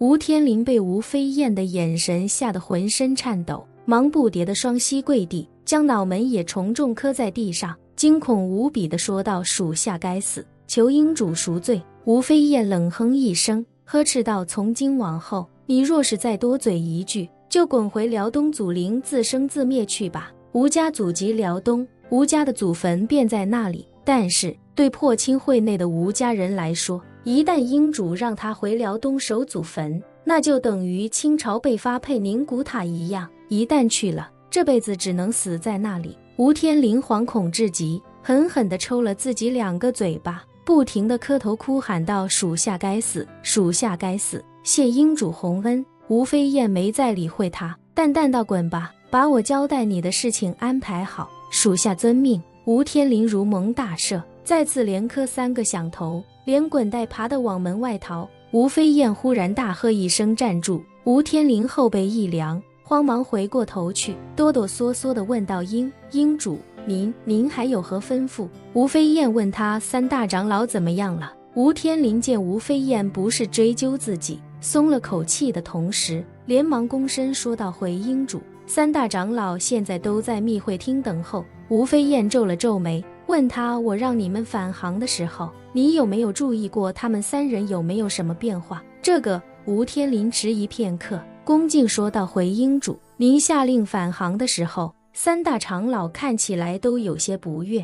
吴天林被吴飞燕的眼神吓得浑身颤抖，忙不迭地双膝跪地，将脑门也重重磕在地上，惊恐无比地说道：“属下该死，求英主赎罪。”吴飞燕冷哼一声，呵斥道：“从今往后，你若是再多嘴一句，就滚回辽东祖陵自生自灭去吧。吴家祖籍辽东，吴家的祖坟便在那里。但是对破清会内的吴家人来说，一旦英主让他回辽东守祖坟，那就等于清朝被发配宁古塔一样，一旦去了，这辈子只能死在那里。”吴天林惶恐至极，狠狠地抽了自己2个嘴巴，不停地磕头哭喊道：“属下该死，属下该死，谢英主洪恩。”吴飞燕没再理会他，淡淡道：“滚吧，把我交代你的事情安排好，属下遵命。”吴天林如蒙大赦，再次连磕3个响头，连滚带爬地往门外逃。吴飞燕忽然大喝一声：“站住！”吴天林后背一凉，慌忙回过头去，哆哆嗦嗦地问道：“英主，您还有何吩咐？”吴飞燕问他：“3大长老怎么样了？”吴天林见吴飞燕不是追究自己，松了口气的同时，连忙躬身说道：“回英主，3大长老现在都在密会厅等候。”吴飞燕皱了皱眉，问他：“我让你们返航的时候，你有没有注意过他们3人有没有什么变化？”这个吴天林迟疑片刻，恭敬说道：“回英主，您下令返航的时候，3大长老看起来都有些不悦。”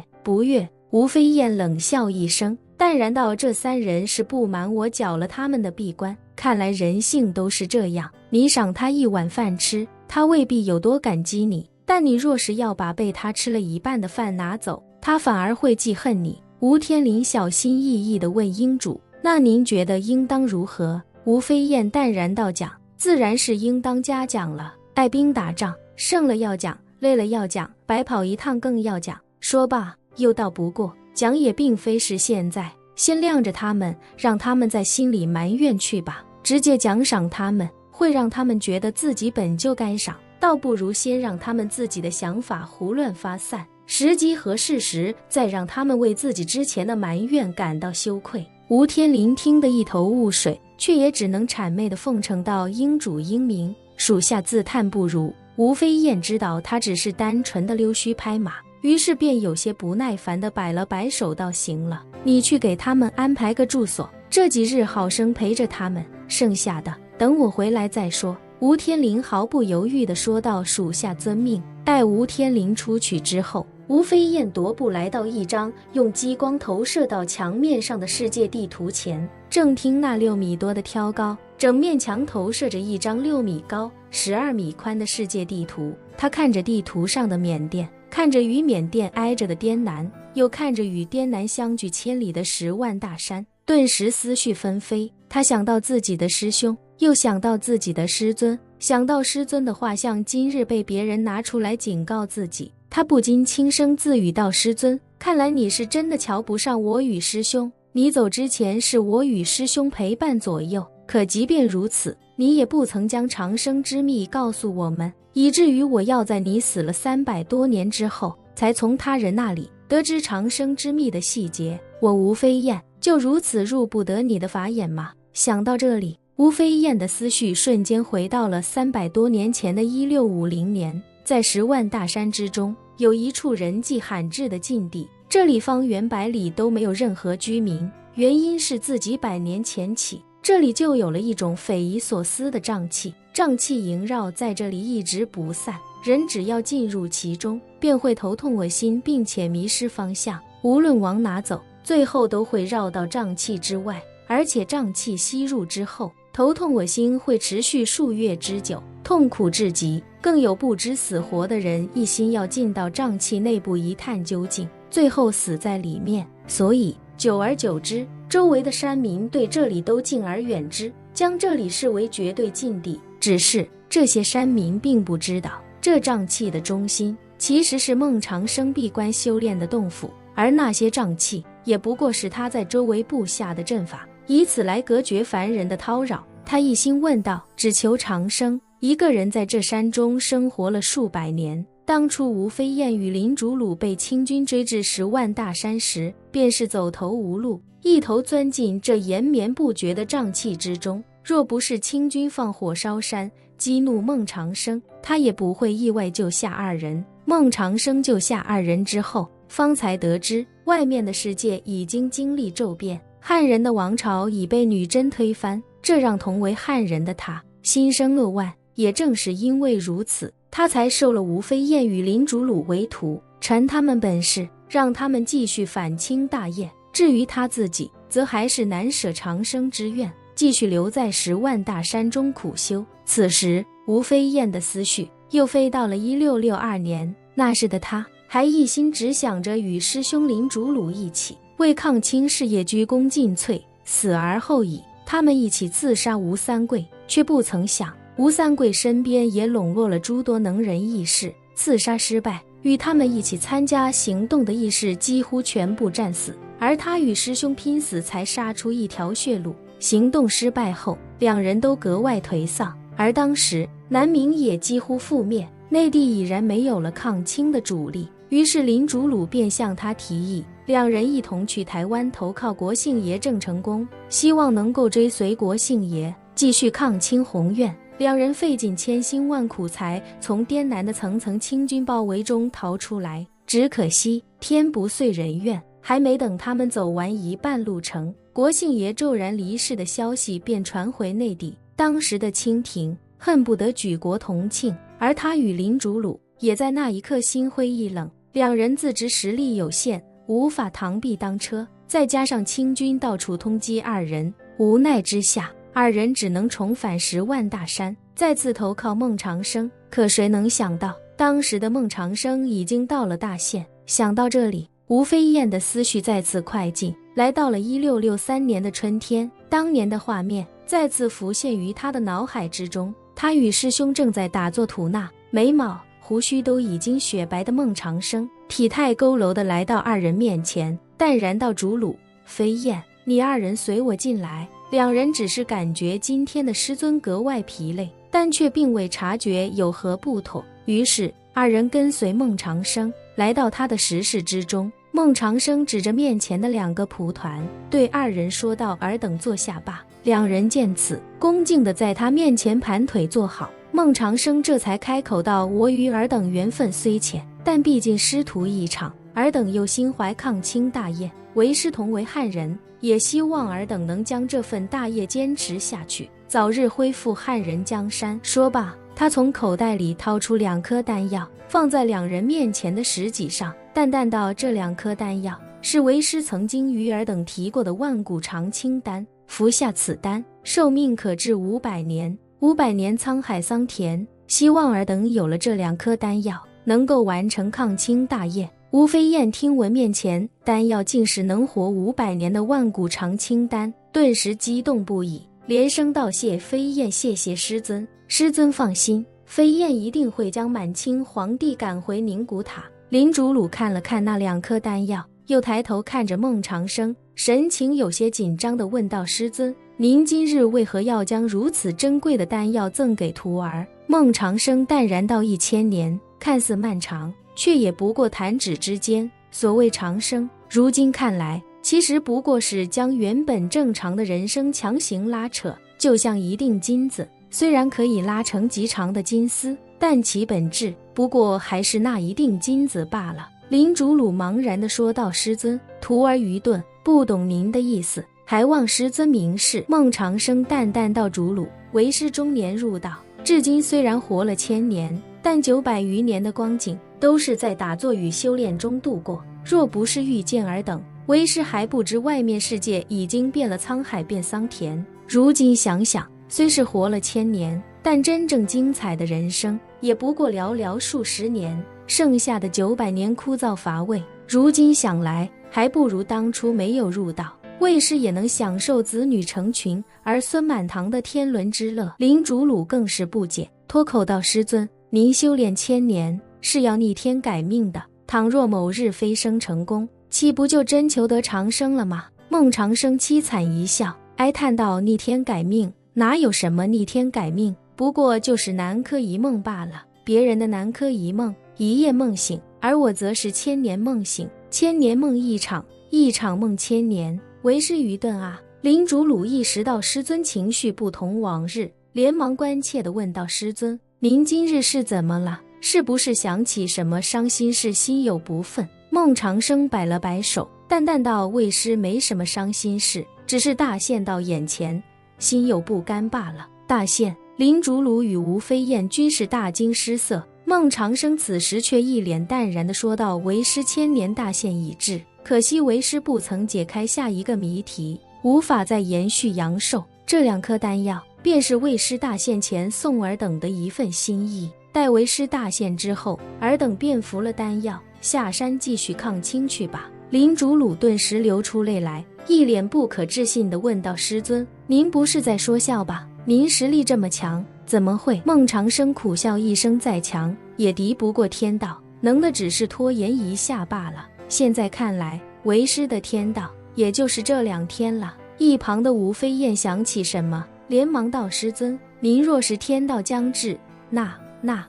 吴飞燕冷笑一声，淡然道：“这3人是不满我缴了他们的闭关，看来人性都是这样。你赏他1碗饭吃，他未必有多感激你，但你若是要把被他吃了一半的饭拿走，他反而会记恨你。”吴天林小心翼翼地问英主：“那您觉得应当如何？”吴飞燕淡然道：“讲，自然是应当嘉奖了。带兵打仗，胜了要奖，累了要奖，白跑一趟更要奖。”说罢又道：“不过奖也并非是现在，先晾着他们，让他们在心里埋怨去吧。直接奖赏他们，会让他们觉得自己本就该赏，倒不如先让他们自己的想法胡乱发散，时机合适时，再让他们为自己之前的埋怨感到羞愧。”吴天林听得一头雾水，却也只能谄媚地奉承道：“英主英明，属下自叹不如。”吴飞燕知道他只是单纯的溜须拍马，于是便有些不耐烦地摆了摆手道：“行了，你去给他们安排个住所，这几日好生陪着他们，剩下的等我回来再说。”吴天林毫不犹豫地说道：“属下遵命。”待吴天林出去之后，吴飞燕踱步来到一张用激光投射到墙面上的世界地图前，正听那6米多的挑高，整面墙投射着一张6米高、12米宽的世界地图。他看着地图上的缅甸，看着与缅甸挨着的滇南，又看着与滇南相距千里的10万大山，顿时思绪纷飞。他想到自己的师兄，又想到自己的师尊，想到师尊的画像今日被别人拿出来警告自己，他不禁轻声自语道：“师尊，看来你是真的瞧不上我与师兄。你走之前是我与师兄陪伴左右，可即便如此，你也不曾将长生之秘告诉我们，以至于我要在你死了300多年之后，才从他人那里得知长生之秘的细节。我吴飞燕就如此入不得你的法眼吗？”想到这里，吴飞燕的思绪瞬间回到了300多年前的1650年，在10万大山之中，有一处人迹罕至的禁地，这里方圆100里都没有任何居民，原因是自几百年前起，这里就有了一种匪夷所思的瘴气，瘴气萦绕在这里一直不散，人只要进入其中，便会头痛恶心，并且迷失方向，无论往哪走，最后都会绕到瘴气之外，而且瘴气吸入之后，头痛恶心会持续数月之久，痛苦至极，更有不知死活的人一心要进到瘴气内部一探究竟，最后死在里面。所以久而久之，周围的山民对这里都敬而远之，将这里视为绝对禁地。只是这些山民并不知道，这瘴气的中心其实是孟长生闭关修炼的洞府，而那些瘴气也不过是他在周围布下的阵法，以此来隔绝凡人的叨扰。他一心问道：“只求长生。”一个人在这山中生活了数百年。当初吴飞燕与林竹鲁被清军追至10万大山时，便是走投无路，一头钻进这延绵不绝的瘴气之中。若不是清军放火烧山，激怒孟长生，他也不会意外救下二人。孟长生救下二人之后，方才得知外面的世界已经经历骤变，汉人的王朝已被女真推翻，这让同为汉人的他心生扼腕。也正是因为如此，他才收了吴飞燕与林主鲁为徒，传他们本事，让他们继续反清大业。至于他自己，则还是难舍长生之愿，继续留在10万大山中苦修。此时吴飞燕的思绪又飞到了1662年，那时的他还一心只想着与师兄林主鲁一起为抗清事业鞠躬尽瘁，死而后已。他们一起刺杀吴三桂，却不曾想吴三桂身边也笼络了诸多能人义士，刺杀失败，与他们一起参加行动的义士几乎全部战死，而他与师兄拼死才杀出一条血路。行动失败后，两人都格外颓丧，而当时南明也几乎覆灭，内地已然没有了抗清的主力。于是林主鲁便向他提议，两人一同去台湾投靠国姓爷郑成功，希望能够追随国姓爷继续抗清宏愿。两人费尽千辛万苦才从滇南的层层清军包围中逃出来，只可惜天不遂人愿，还没等他们走完一半路程，国姓爷骤然离世的消息便传回内地。当时的清廷恨不得举国同庆，而他与林主鲁也在那一刻心灰意冷。两人自知实力有限，无法螳臂当车，再加上清军到处通缉二人，无奈之下，二人只能重返10万大山，再次投靠孟长生。可谁能想到，当时的孟长生已经到了大限。想到这里，吴飞燕的思绪再次快进，来到了1663年的春天。当年的画面再次浮现于他的脑海之中，他与师兄正在打坐吐纳，眉毛胡须都已经雪白的孟长生体态佝偻地来到二人面前，淡然道：主鲁、飞燕，你二人随我进来。两人只是感觉今天的师尊格外疲累，但却并未察觉有何不妥，于是二人跟随孟长生来到他的石室之中。孟长生指着面前的2个蒲团，对二人说道：尔等坐下吧。两人见此，恭敬地在他面前盘腿坐好。孟长生这才开口道：我与尔等缘分虽浅，但毕竟师徒一场，尔等又心怀抗清大业，为师同为汉人，也希望尔等能将这份大业坚持下去，早日恢复汉人江山。说罢，他从口袋里掏出2颗丹药，放在两人面前的石脊上，淡淡道：这2颗丹药是为师曾经与尔等提过的万古长青丹，服下此丹，寿命可至500年，500年沧海桑田。希望尔等有了这2颗丹药，能够完成抗清大业。吴飞燕听闻面前丹药竟是能活500年的万古长青丹，顿时激动不已，连声道：谢飞燕，谢谢师尊，师尊放心，飞燕一定会将满清皇帝赶回宁古塔。林主鲁看了看那2颗丹药，又抬头看着孟长生，神情有些紧张地问道：师尊，您今日为何要将如此珍贵的丹药赠给徒儿？孟长生淡然道：1000年看似漫长，却也不过弹指之间。所谓长生，如今看来其实不过是将原本正常的人生强行拉扯，就像一锭金子，虽然可以拉成极长的金丝，但其本质不过还是那一锭金子罢了。林主鲁茫然地说道：师尊，徒儿愚钝，不懂您的意思，还望师尊明示。孟长生淡淡道：主鲁，为师中年入道，至今虽然活了1000年，但900余年的光景都是在打坐与修炼中度过。若不是遇见尔等，为师还不知外面世界已经变了沧海变桑田。如今想想，虽是活了1000年，但真正精彩的人生也不过寥寥数十年，剩下的900年枯燥乏味。如今想来，还不如当初没有入道，为师也能享受子女成群儿孙满堂的天伦之乐。林主鲁更是不解，脱口道：师尊，您修炼1000年是要逆天改命的，倘若某日飞升成功，岂不就真求得长生了吗？孟长生凄惨一笑，哀叹道：逆天改命，哪有什么逆天改命，不过就是南柯一梦罢了。别人的南柯一梦，一夜梦醒，而我则是1000年梦醒，1000年梦一场，一场梦1000年。为师愚钝啊，林主鲁意识到师尊情绪不同往日，连忙关切地问道：师尊，您今日是怎么了？是不是想起什么伤心事，心有不忿？孟长生摆了摆手，淡淡道：为师没什么伤心事，只是大限到眼前，心有不甘罢了。大限，林主鲁与吴飞燕均是大惊失色。孟长生此时却一脸淡然地说道：为师千年大限已至，可惜为师不曾解开下一个谜题，无法再延续阳寿。这2颗丹药便是为师大限前送尔等的一份心意，待为师大限之后，尔等便服了丹药，下山继续抗清去吧。林主鲁顿时流出泪来，一脸不可置信地问道：师尊，您不是在说笑吧？您实力这么强，怎么会？孟长生苦笑一声，再强也敌不过天道，能的只是拖延一下罢了。现在看来，为师的天道也就是这2天了。一旁的吴飞燕想起什么，连忙道：师尊，您若是天道将至，那……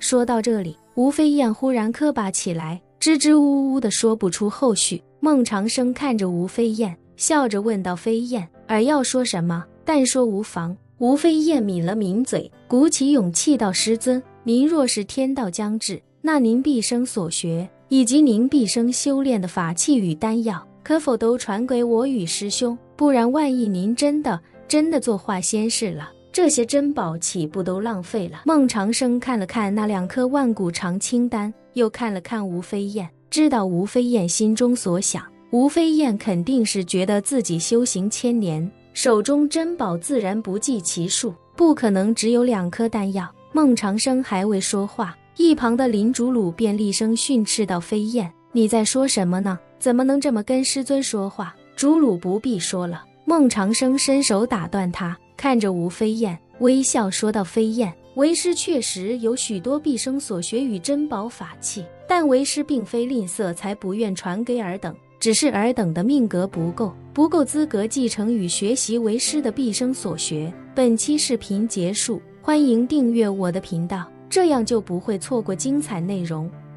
说到这里，吴飞燕忽然磕巴起来，支支吾吾的说不出后续。孟长生看着吴飞燕，笑着问道：飞燕，尔要说什么？但说无妨。吴飞燕抿了抿嘴，鼓起勇气道：师尊，您若是天道将至，那您毕生所学，以及您毕生修炼的法器与丹药，可否都传给我与师兄？不然万一您真的做化仙事了，这些珍宝岂不都浪费了？孟长生看了看那2颗万古长青丹，又看了看吴飞燕，知道吴飞燕心中所想。吴飞燕肯定是觉得自己修行1000年，手中珍宝自然不计其数，不可能只有2颗丹药。孟长生还未说话，一旁的林主鲁便厉声训斥道：飞燕，你在说什么呢？怎么能这么跟师尊说话？主鲁不必说了。孟长生伸手打断他，看着吴飞燕微笑说道：飞燕，为师确实有许多毕生所学与珍宝法器，但为师并非吝啬，才不愿传给尔等，只是尔等的命格不够资格继承与学习为师的毕生所学。本期视频结束，欢迎订阅我的频道，这样就不会错过精彩内容。